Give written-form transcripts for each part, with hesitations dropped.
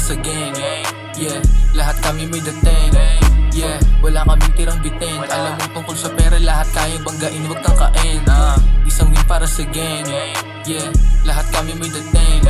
sa gang. Yeah, lahat kami may dating. Yeah, wala kaming tirang bitin. Alam mo tungkol sa pera, lahat kayang banggain, wag tangkain. Isang win para sa gang. Yeah, lahat kami may dating.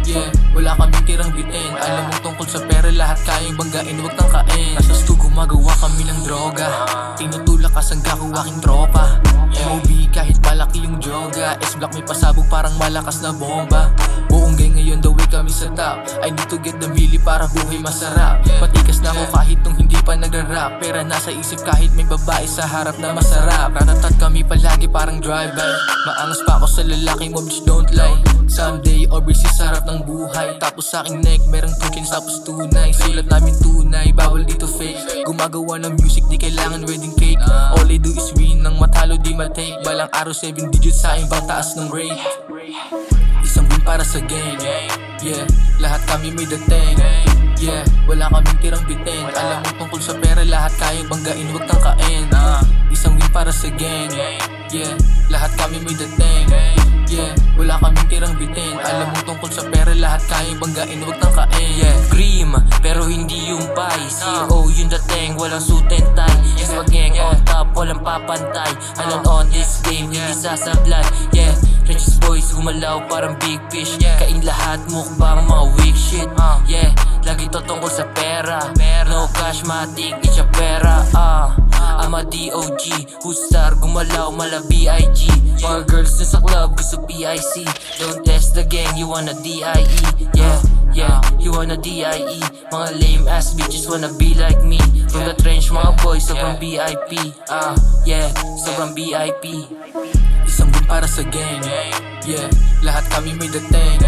Yeah, wala kaming tirang bitin. Alam mo tungkol sa pera, lahat kayang banggain, wag tangkain. Nasa stu gumagawa kami ng droga. Tinutulak kasangga ko aking tropa. MOB kahit malaki yung joga. S-block may pasabog parang malakas na bomba. Buong gang ngayon the way kami sa top. I need to get the milli para buhay masarap. Patikas na ako kahit nung hindi pa nagra-rap. Pera nasa isip kahit may babae sa harap na masarap. Ratatat kami palagi parang drive-by. Maangas pa ako sa lalaki mo bitch don't lie. Someday overseas sarap ng buhay. Tapos sa aking neck merong tokens tapos tunay. Sulat namin tunay, bawal dito fake. Gumagawa ng music di kailangan wedding cake. All I do is win, nang matalo di matake. Balang araw 7 digits sa imbang taas ng rate. Isang win para sa gang. Yeah, lahat kami may dating. Yeah, wala kaming tirang bitin. Alam mo tungkol sa pera, lahat kayang banggain, wag tangkain. Isang win para sa gang. Yeah, lahat kami may dating. Yeah, wala kaming tirang bitin. Alam mo tungkol sa pera, lahat kayang banggain, wag tangkain. Yeah, cream, pero hindi yung pie. CEO yung dating, walang suit and tie. Yes, mag-gang on top, walang papantay. Alone on this game, hindi sasablay. Yeah, richest boys, humalaw parang big fish. Kain lahat, mukbang mga weak shit. Yeah, lagi to tungkol sa pera. No cash, matik, di siya pera. I'm a DOG, hustar, gumalaw, mala B.I.G. Mga girls dun sa club, gusto PIC. Don't test the gang, you wanna DIE. Yeah, you wanna DIE. Mga lame ass bitches wanna be like me. From the trench, mga boys, sobrang VIP. Yeah, sobrang VIP. Isang win para sa gang. Yeah, lahat kami may dating.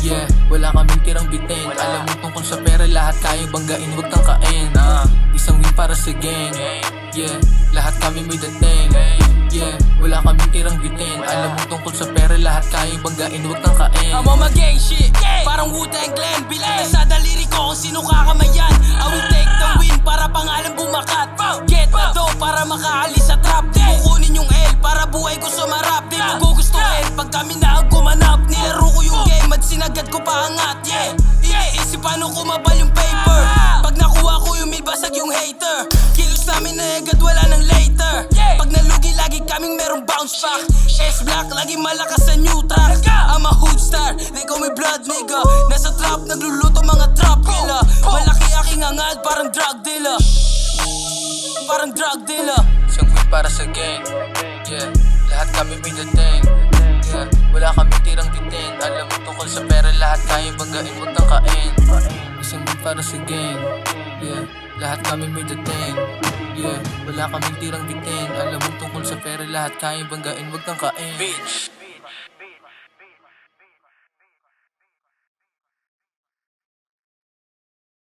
Yeah, wala kaming tirang bitin. Alam mo tungkol sa pera, lahat kayang banggain, wag tangkain. Isang win para sa gang. Yeah, lahat kami may dating. Yeah, wala kaming tirang bitin. Alam mo tungkol sa pera, lahat kayang banggain, wag tangkain. I'm on my gang shit, parang Wu-Tang Clan. Bilang na sa daliri ko kung sino kakamayan. I will take the win para pangalan bumakat. Get the dough para makaalis sa trap. Di kukunin yung L para buhay ko sumarap. Di mo gugustuhin pag kami na ang gumanap. Nilaro ko yung game at sinagad ko pa angat. Yeah, iniisip paano kumabal yung paper. Pag nakuha ko yung basag yung hater. Kilos namin na agad wala nang later. Pag nalugi lagi kaming merong bounce back. S-Block lagi malakas sa new track. I'm a hood star, they call me blood nigga. Nasa trap nagluluto mga trap killer. Malaki aking angad parang drug dealer. Parang drug dealer. Isang win para sa gang. Yeah, lahat kami may dating. Yeah, wala kaming tirang bitin. Alam mo tungkol sa pera, lahat kayang banggain, wag tangkain. Isang win para sa gang. Yeah, lahat kami may dating. Yeah, wala kaming tirang bitin. Alam mo tungkol sa pera, lahat kayang banggain, wag tangkain. Bitch.